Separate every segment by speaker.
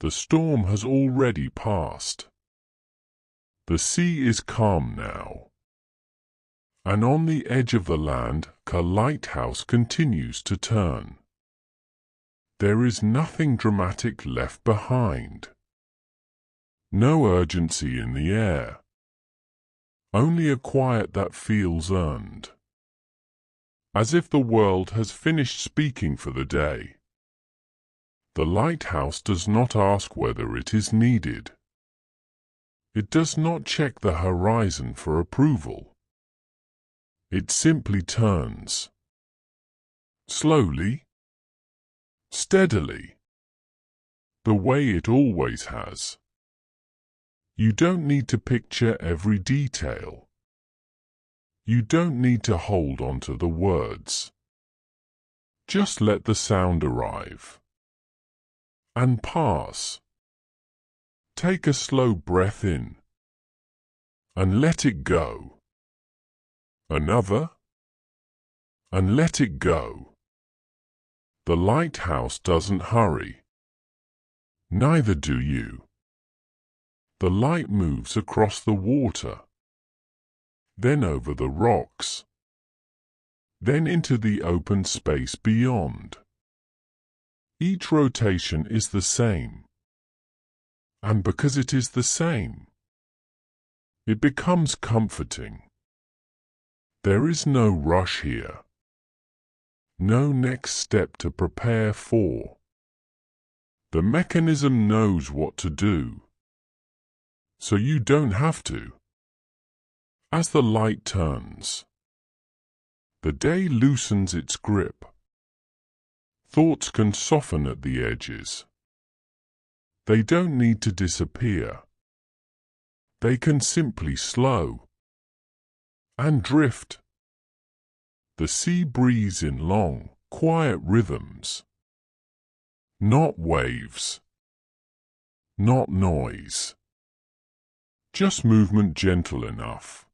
Speaker 1: The storm has already passed. The sea is calm now. And on the edge of the land, the lighthouse continues to turn. There is nothing dramatic left behind. No urgency in the air. Only a quiet that feels earned. As if the world has finished speaking for the day. The lighthouse does not ask whether it is needed. It does not check the horizon for approval. It simply turns. Slowly. Steadily. The way it always has. You don't need to picture every detail. You don't need to hold on to the words. Just let the sound arrive. And pass. Take a slow breath in. And let it go. Another. And let it go. The lighthouse doesn't hurry. Neither do you. The light moves across the water. Then over the rocks. Then into the open space beyond. Each rotation is the same. And because it is the same, it becomes comforting. There is no rush here. No next step to prepare for. The mechanism knows what to do. So you don't have to. As the light turns, the day loosens its grip. Thoughts can soften at the edges. They don't need to disappear. They can simply slow and drift. The sea breathes in long, quiet rhythms. Not waves. Not noise. Just movement gentle enough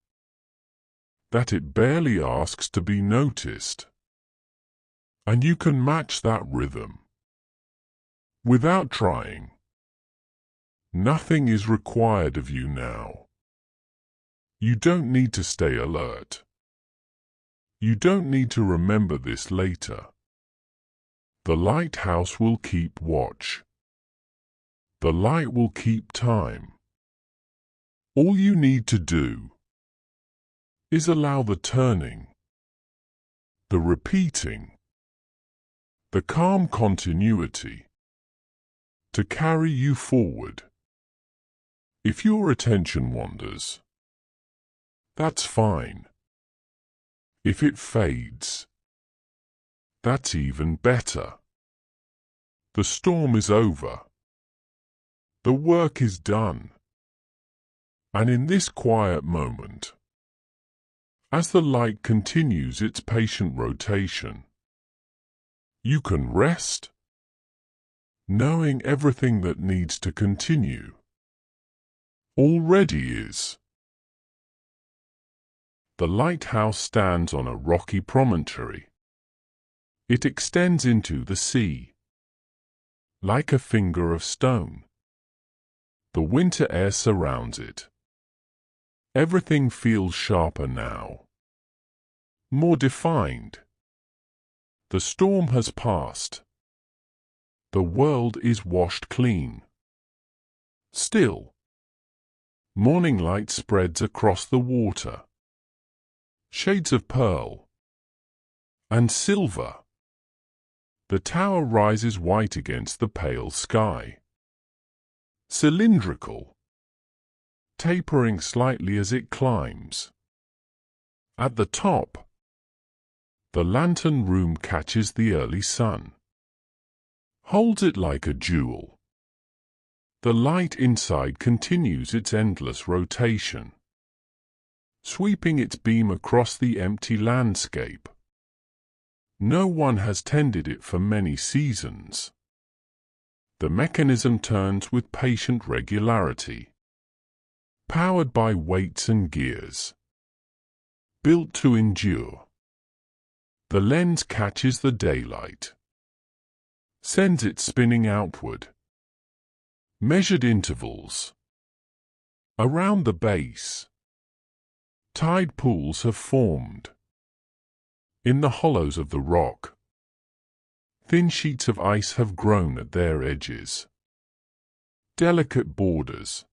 Speaker 1: that it barely asks to be noticed. And you can match that rhythm without trying. Nothing is required of you now. You don't need to stay alert. You don't need to remember this later. The lighthouse will keep watch. The light will keep time. All you need to do is allow the turning, the repeating, the calm continuity to carry you forward. If your attention wanders, that's fine. If it fades, that's even better. The storm is over. The work is done. And in this quiet moment, as the light continues its patient rotation, you can rest, knowing everything that needs to continue already is. The lighthouse stands on a rocky promontory. It extends into the sea, like a finger of stone. The winter air surrounds it. Everything feels sharper now, more defined. The storm has passed. The world is washed clean. Still, morning light spreads across the water. Shades of pearl and silver. The tower rises white against the pale sky. Cylindrical, tapering slightly as it climbs. At the top, the lantern room catches the early sun, holds it like a jewel. The light inside continues its endless rotation, sweeping its beam across the empty landscape. No one has tended it for many seasons. The mechanism turns with patient regularity, powered by weights and gears, built to endure. The lens catches the daylight, sends it spinning outward, Measured intervals. Around the base, tide pools have formed. In the hollows of the rock, thin sheets of ice have grown at their edges. Delicate borders.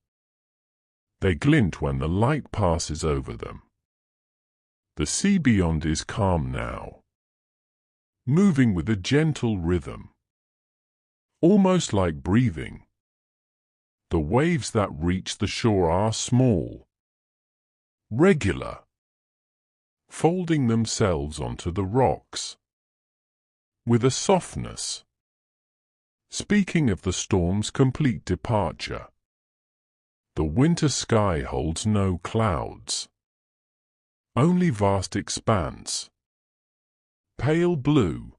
Speaker 1: They glint when the light passes over them. The sea beyond is calm now, moving with a gentle rhythm, almost like breathing. The waves that reach the shore are small, regular, folding themselves onto the rocks with a softness, speaking of the storm's complete departure. The winter sky holds no clouds, only vast expanse, pale blue,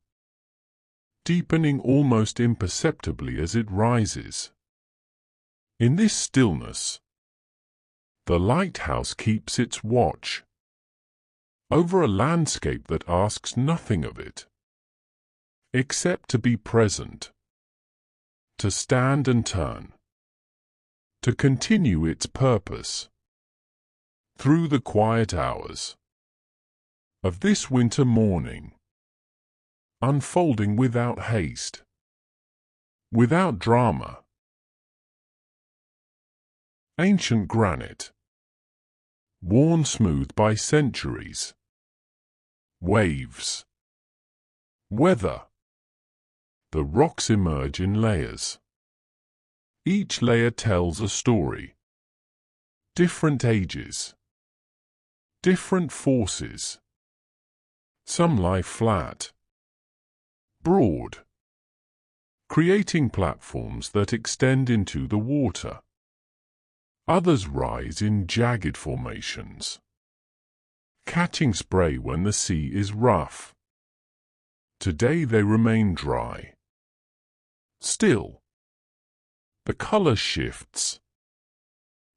Speaker 1: deepening almost imperceptibly as it rises. In this stillness, the lighthouse keeps its watch over a landscape that asks nothing of it, except to be present, to stand and turn, to continue its purpose through the quiet hours of this winter morning, unfolding without haste, without drama. Ancient granite, worn smooth by centuries. Waves. Weather. The rocks emerge in layers. Each layer tells a story. Different ages. Different forces. Some lie flat, broad, creating platforms that extend into the water. Others rise in jagged formations, catching spray when the sea is rough. Today they remain dry. Still, the color shifts,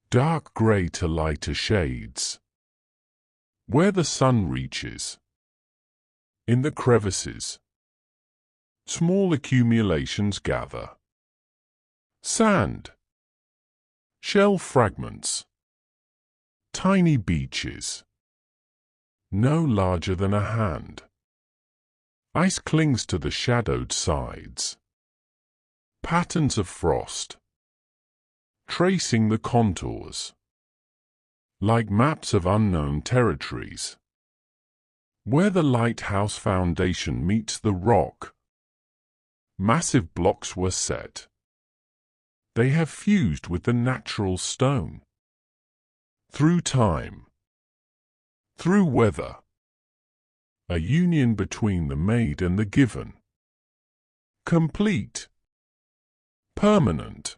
Speaker 1: dark gray to lighter shades. Where the sun reaches, in the crevices, small accumulations gather. Sand, shell fragments, tiny beaches, no larger than a hand. Ice clings to the shadowed sides. Patterns of frost, tracing the contours, like maps of unknown territories. Where the lighthouse foundation meets the rock, massive blocks were set. They have fused with the natural stone. Through time, through weather, a union between the made and the given. Complete, permanent.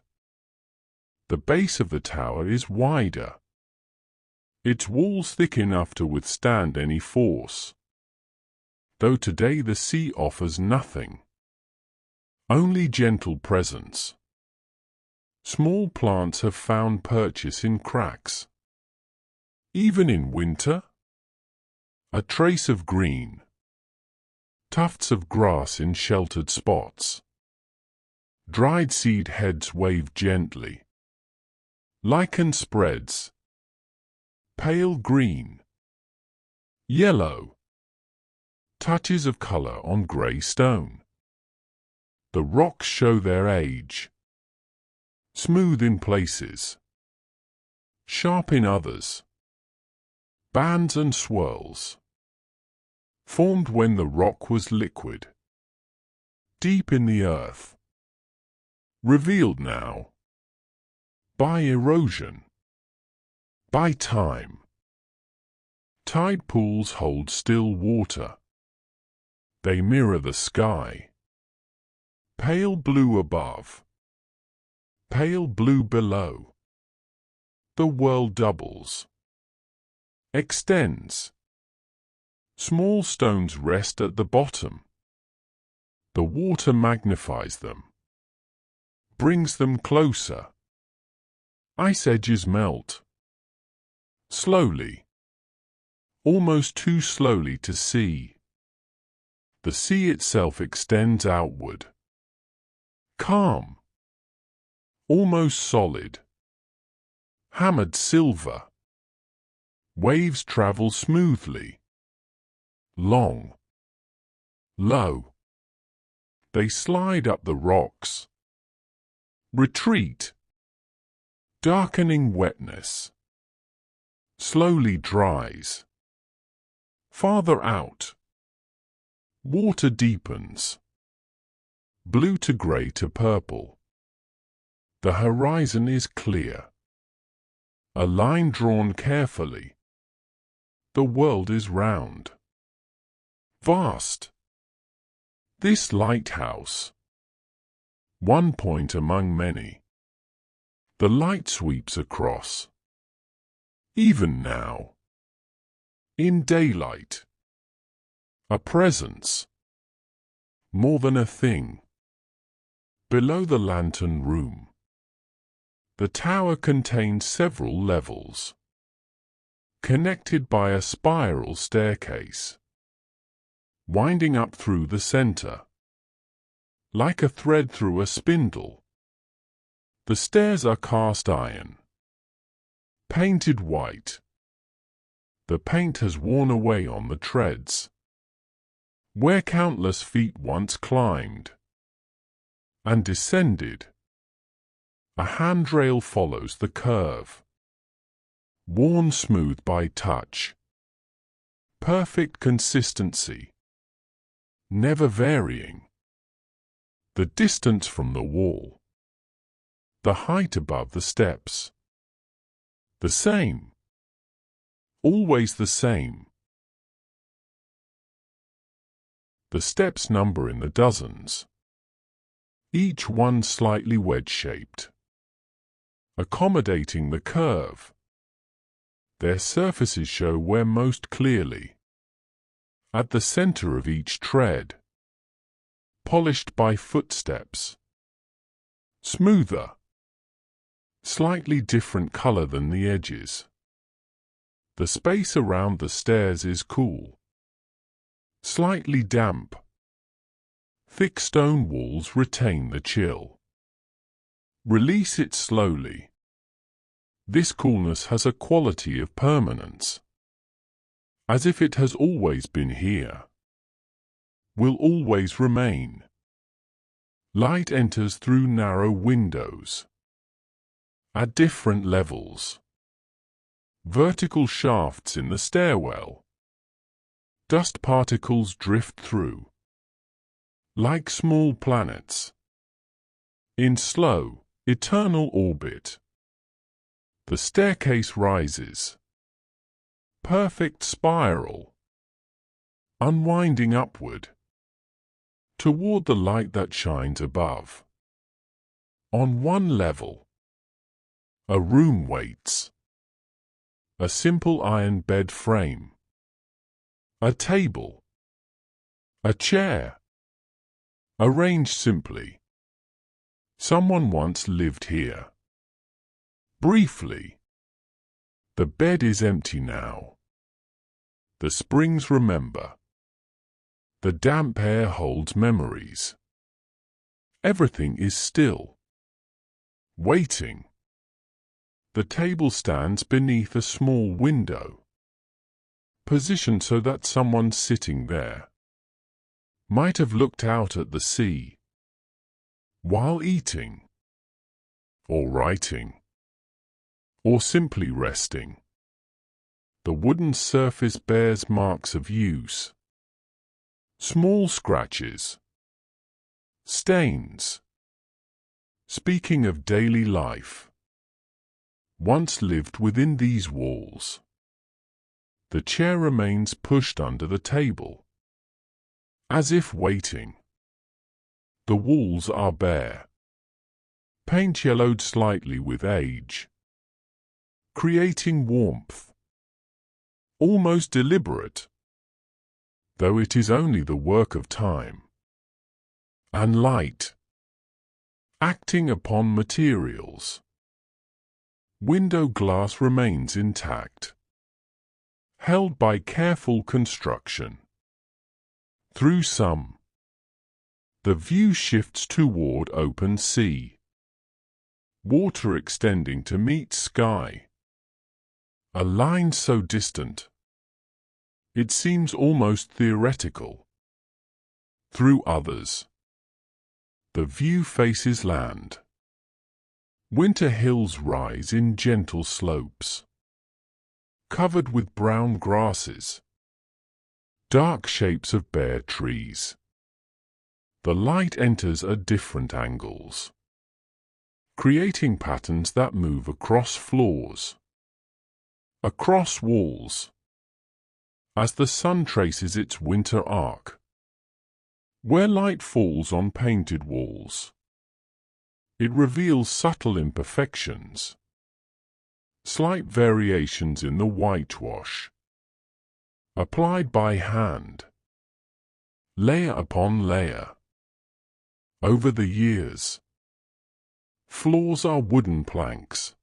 Speaker 1: The base of the tower is wider, its walls thick enough to withstand any force. Though today the sea offers nothing, only gentle presence. Small plants have found purchase in cracks. Even in winter, a trace of green, tufts of grass in sheltered spots. Dried seed heads wave gently. Lichen spreads, pale green, yellow, touches of color on gray stone. The rocks show their age. Smooth in places, sharp in others. Bands and swirls, formed when the rock was liquid, deep in the earth, revealed now, by erosion, by time. Tide pools hold still water. They mirror the sky. Pale blue above, pale blue below. The world doubles, extends. Small stones rest at the bottom. The water magnifies them, brings them closer. Ice edges melt. Slowly, almost too slowly to see. The sea itself extends outward. Calm, almost solid. Hammered silver. Waves travel smoothly. Long. Low. They slide up the rocks. Retreat. Darkening wetness. Slowly dries. Farther out. Water deepens. Blue to grey to purple. The horizon is clear. A line drawn carefully. The world is round. Vast. This lighthouse. One point among many. The light sweeps across. Even now. In daylight. A presence. More than a thing. Below the lantern room. The tower contains several levels, connected by a spiral staircase, winding up through the center, like a thread through a spindle. The stairs are cast iron, painted white. The paint has worn away on the treads, where countless feet once climbed and descended. A handrail follows the curve, worn smooth by touch. Perfect consistency, never varying. The distance from the wall, the height above the steps, the same, always the same. The steps number in the dozens, each one slightly wedge-shaped, accommodating the curve. Their surfaces show where most clearly. At the center of each tread, polished by footsteps, smoother, slightly different color than the edges. The space around the stairs is cool, slightly damp. Thick stone walls retain the chill. Release it slowly. This coolness has a quality of permanence, as if it has always been here, will always remain. Light enters through narrow windows, at different levels. Vertical shafts in the stairwell. Dust particles drift through, like small planets, in slow, eternal orbit. The staircase rises. Perfect spiral. Unwinding upward. Toward the light that shines above. On one level. A room waits. A simple iron bed frame. A table. A chair. Arranged simply. Someone once lived here. Briefly. The bed is empty now. The springs remember. The damp air holds memories. Everything is still. Waiting. The table stands beneath a small window, positioned so that someone sitting there might have looked out at the sea while eating, or writing, or simply resting. The wooden surface bears marks of use, small scratches, stains. Speaking of daily life, once lived within these walls. The chair remains pushed under the table, as if waiting. The walls are bare, paint yellowed slightly with age, creating warmth, almost deliberate, though it is only the work of time, and light, acting upon materials. Window glass remains intact, held by careful construction. Through some, the view shifts toward open sea. water extending to meet sky. A line so distant, it seems almost theoretical. Through others, the view faces land. Winter hills rise in gentle slopes, covered with brown grasses, dark shapes of bare trees. The light enters at different angles, creating patterns that move across floors, across walls, as the sun traces its winter arc. Where light falls on painted walls, it reveals subtle imperfections, slight variations in the whitewash, applied by hand, layer upon layer. Over the years, floors are wooden planks,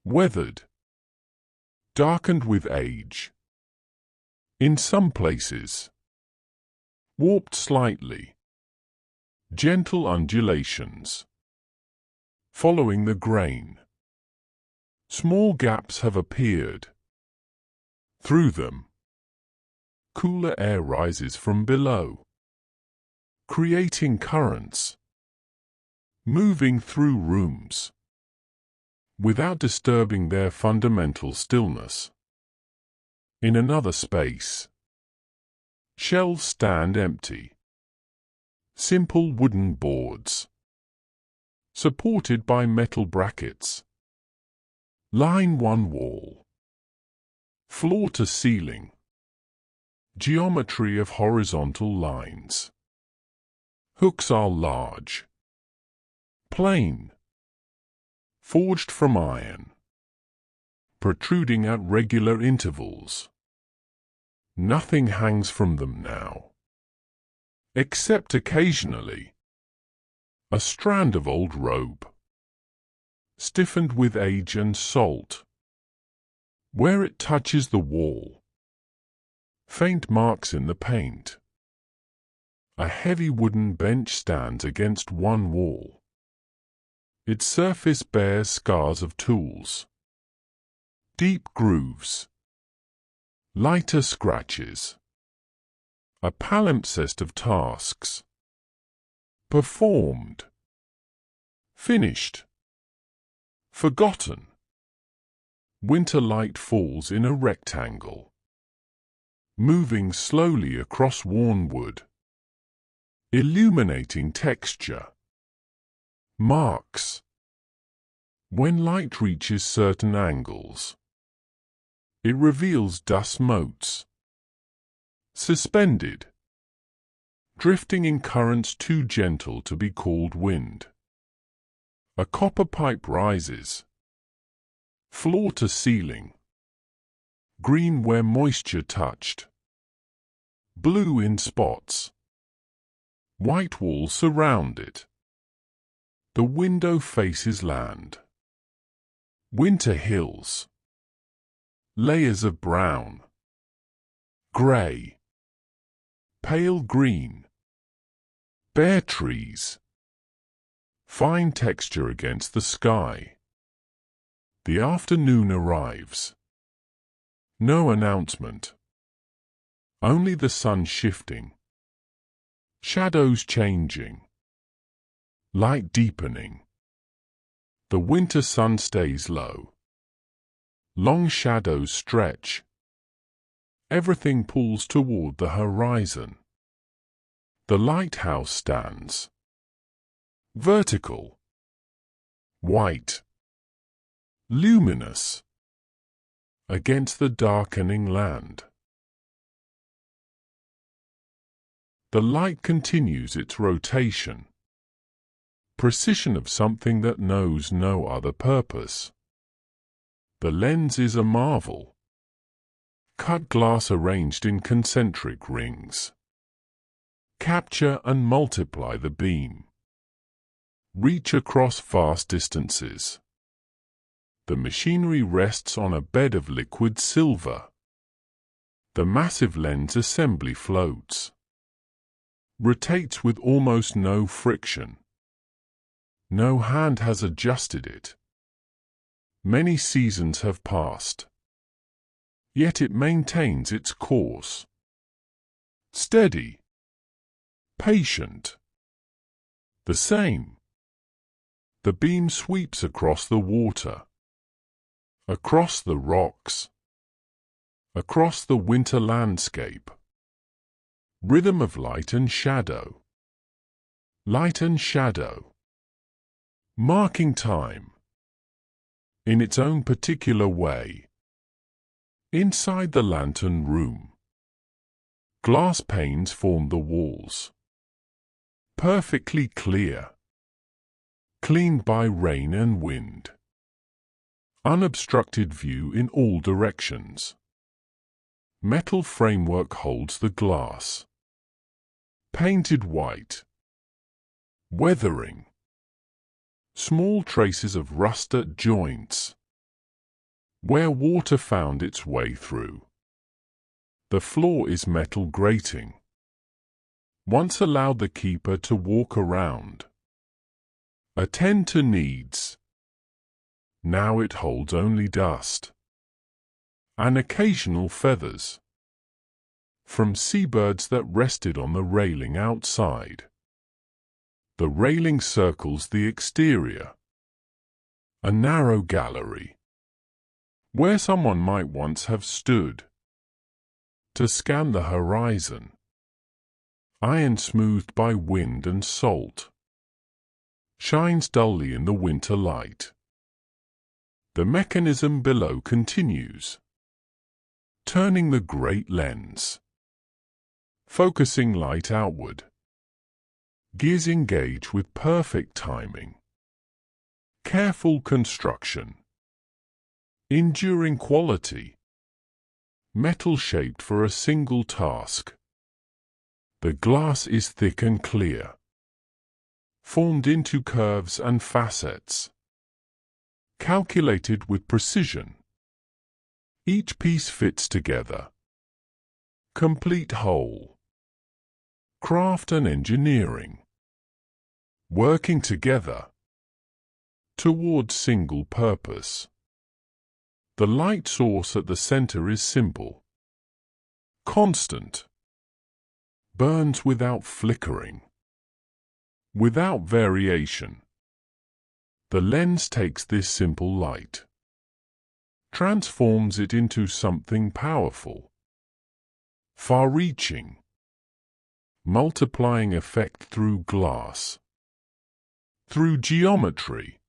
Speaker 1: weathered, darkened with age. In some places, warped slightly, gentle undulations, following the grain. Small gaps have appeared. Through them, cooler air rises from below, creating currents, moving through rooms, without disturbing their fundamental stillness. In another space, shelves stand empty. Simple wooden boards, supported by metal brackets, line one wall. Floor to ceiling, geometry of horizontal lines. Hooks are large, plain, forged from iron, protruding at regular intervals. Nothing hangs from them now, except occasionally a strand of old rope, stiffened with age and salt. Where it touches the wall, faint marks in the paint. A heavy wooden bench stands against one wall. Its surface bears scars of tools, deep grooves, lighter scratches. A palimpsest of tasks. Performed, finished, forgotten. Winter light falls in a rectangle, moving slowly across worn wood, illuminating texture, marks. When light reaches certain angles, it reveals dust motes, suspended, drifting in currents too gentle to be called wind. A copper pipe rises, floor to ceiling, green where moisture touched, blue in spots. White walls surround it. The window faces land. Winter hills, layers of brown, grey, pale green, bare trees, fine texture against the sky. The afternoon arrives. No announcement. Only the sun shifting, shadows changing, light deepening. The winter sun stays low. Long shadows stretch. Everything pulls toward the horizon. The lighthouse stands. Vertical. White. Luminous. Against the darkening land. The light continues its rotation. Precision of something that knows no other purpose. The lens is a marvel. Cut glass arranged in concentric rings. Capture and multiply the beam. Reach across vast distances. The machinery rests on a bed of liquid silver. The massive lens assembly floats. Rotates with almost no friction. No hand has adjusted it. Many seasons have passed, yet it maintains its course. Steady, patient, the same. The beam sweeps across the water, across the rocks, across the winter landscape. Rhythm of light and shadow. Light and shadow. Marking time. In its own particular way. Inside the lantern room. Glass panes form the walls. Perfectly clear. Cleaned by rain and wind. Unobstructed view in all directions. Metal framework holds the glass. Painted white. Weathering. Small traces of rust at joints, where water found its way through. The floor is metal grating. Once allowed the keeper to walk around. Attend to needs. Now it holds only dust. And occasional feathers. From seabirds that rested on the railing outside. The railing circles the exterior. A narrow gallery, where someone might once have stood to scan the horizon. Iron smoothed by wind and salt, shines dully in the winter light. The mechanism below continues, turning the great lens, focusing light outward. Gears engage with perfect timing. Careful construction. Enduring quality. Metal shaped for a single task. The glass is thick and clear. Formed into curves and facets. Calculated with precision. Each piece fits together. Complete whole. Craft and engineering. Working together towards single purpose. The light source at the center is simple, constant, burns without flickering, without variation. The lens takes this simple light, transforms it into something powerful, far-reaching, multiplying effect through glass. Through geometry.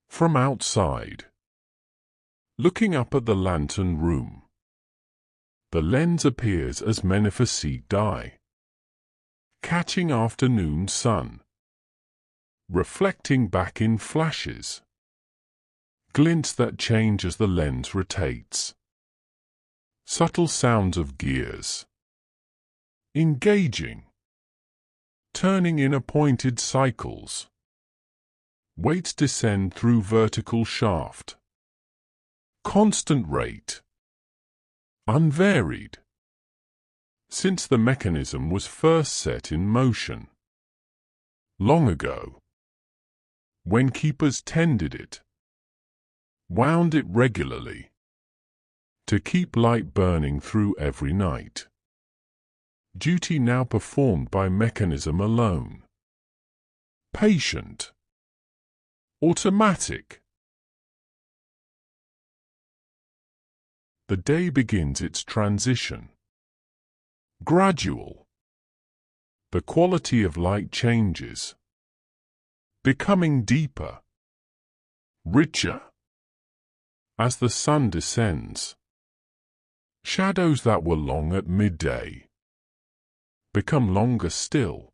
Speaker 1: From outside. Looking up at the lantern room. The lens appears as magnificent eye. Catching afternoon sun. Reflecting back in flashes. Glints that change as the lens rotates. Subtle sounds of gears. Engaging. Turning in appointed cycles. Weights descend through vertical shaft. Constant rate. Unvaried. Since the mechanism was first set in motion. Long ago. When keepers tended it. Wound it regularly. To keep light burning through every night. Duty now performed by mechanism alone. Patient. Automatic. The day begins its transition. Gradual. The quality of light changes. Becoming deeper. Richer. As the sun descends. Shadows that were long at midday become longer still.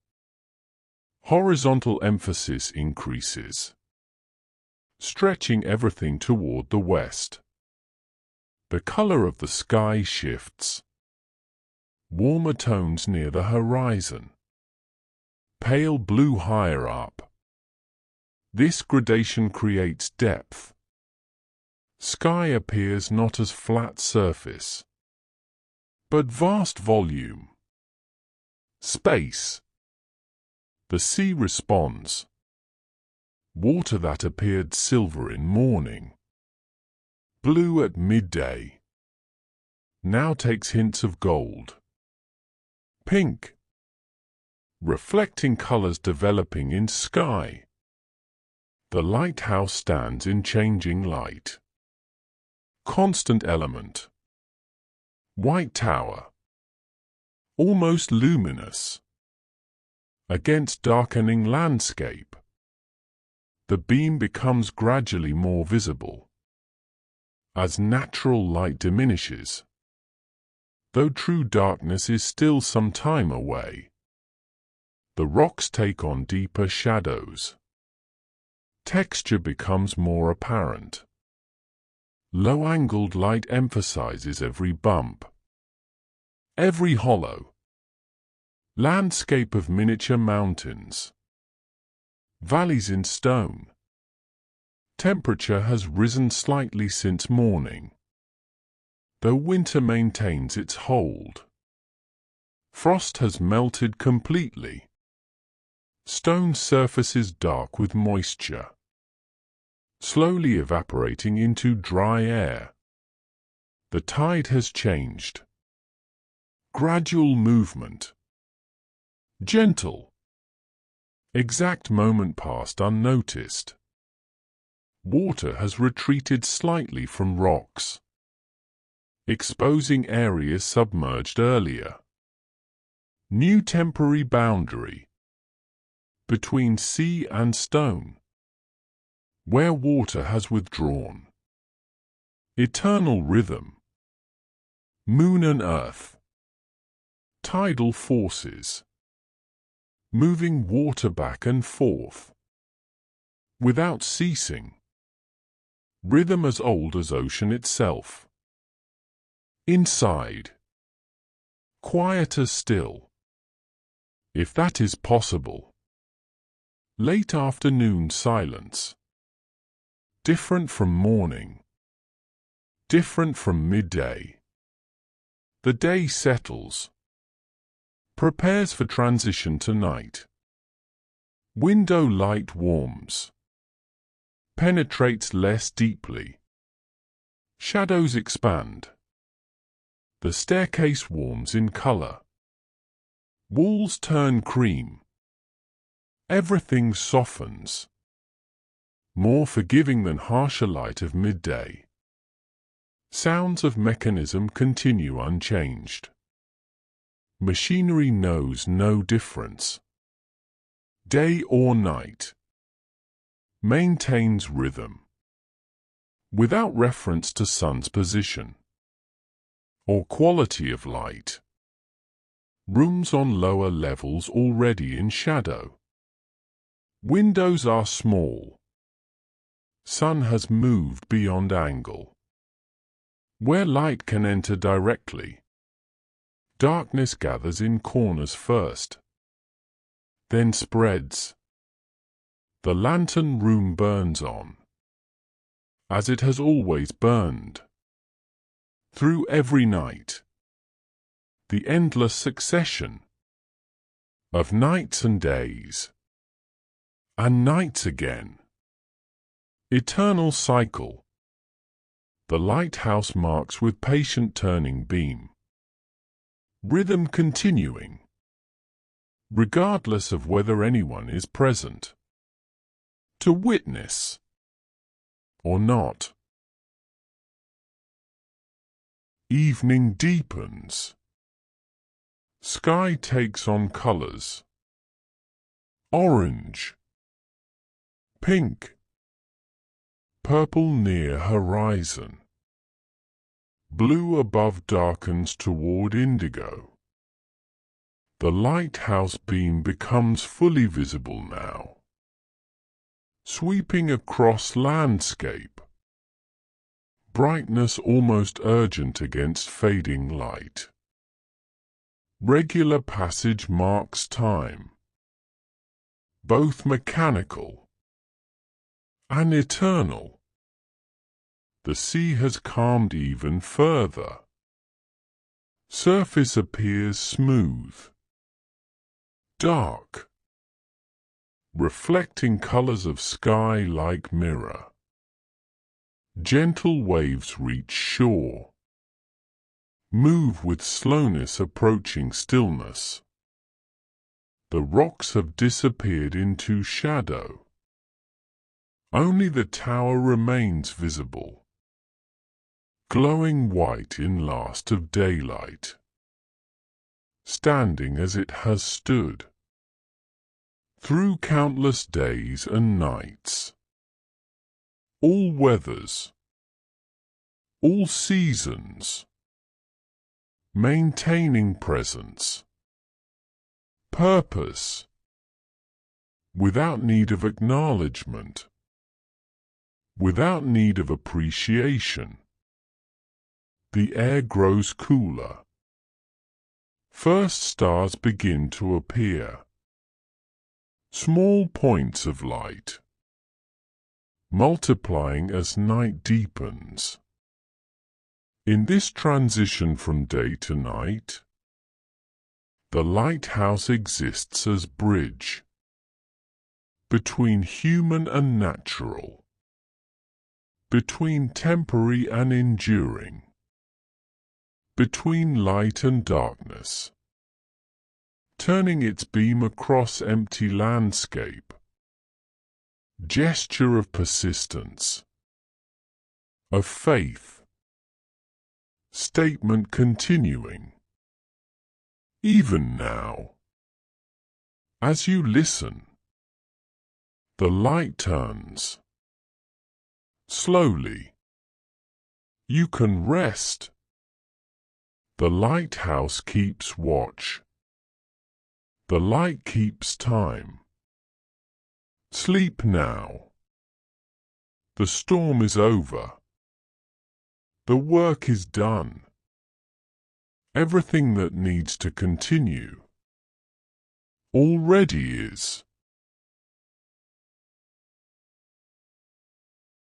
Speaker 1: Horizontal emphasis increases, stretching everything toward the west. The color of the sky shifts. Warmer tones near the horizon. Pale blue higher up. This gradation creates depth. Sky appears not as flat surface, but vast volume. Space. The sea responds. Water that appeared silver in morning, blue at midday, now takes hints of gold. Pink, reflecting colors developing in sky. The lighthouse stands in changing light. Constant element. White tower, almost luminous. Against darkening landscape, the beam becomes gradually more visible as natural light diminishes, though true darkness is still some time away. The rocks take on deeper shadows. Texture becomes more apparent. Low-angled light emphasizes every bump, every hollow. Landscape of miniature mountains. Valleys in stone. Temperature has risen slightly since morning, though winter maintains its hold. Frost has melted completely. Stone surface is dark with moisture, slowly evaporating into dry air. The tide has changed. Gradual movement. Gentle. Exact moment passed unnoticed. Water has retreated slightly from rocks, exposing areas submerged earlier. New temporary boundary between sea and stone, where water has withdrawn. Eternal rhythm. Moon and earth. Tidal forces. Moving water back and forth, without ceasing. Rhythm as old as ocean itself. Inside. Quieter still, if that is possible. Late afternoon silence. Different from morning. Different from midday. The day settles. Prepares for transition to night. Window light warms. Penetrates less deeply. Shadows expand. The staircase warms in color. Walls turn cream. Everything softens. More forgiving than harsher light of midday. Sounds of mechanism continue unchanged. Machinery knows no difference. Day or night. Maintains rhythm. Without reference to sun's position or quality of light. Rooms on lower levels already in shadow. Windows are small. Sun has moved beyond angle, where light can enter directly. Darkness gathers in corners first, then spreads. The lantern room burns on, as it has always burned, through every night. The endless succession of nights and days, and nights again. Eternal cycle. The lighthouse marks with patient turning beam. Rhythm continuing, regardless of whether anyone is present to witness or not. Evening deepens. Sky takes on colors. Orange, pink, purple near horizon. Blue above darkens toward indigo. The lighthouse beam becomes fully visible now, sweeping across landscape. Brightness almost urgent against fading light. Regular passage marks time, both mechanical and eternal. The sea has calmed even further. Surface appears smooth, dark, reflecting colors of sky like mirror. Gentle waves reach shore, move with slowness approaching stillness. The rocks have disappeared into shadow. Only the tower remains visible, glowing white in last of daylight, standing as it has stood through countless days and nights. All weathers, all seasons, maintaining presence, purpose, without need of acknowledgement, without need of appreciation. The air grows cooler. First stars begin to appear. Small points of light, multiplying as night deepens. In this transition from day to night, the lighthouse exists as bridge between human and natural, between temporary and enduring, between light and darkness, turning its beam across empty landscape. Gesture of persistence, of faith, statement continuing. Even now, as you listen, the light turns. Slowly, you can rest. The lighthouse keeps watch. The light keeps time. Sleep now. The storm is over. The work is done. Everything that needs to continue already is.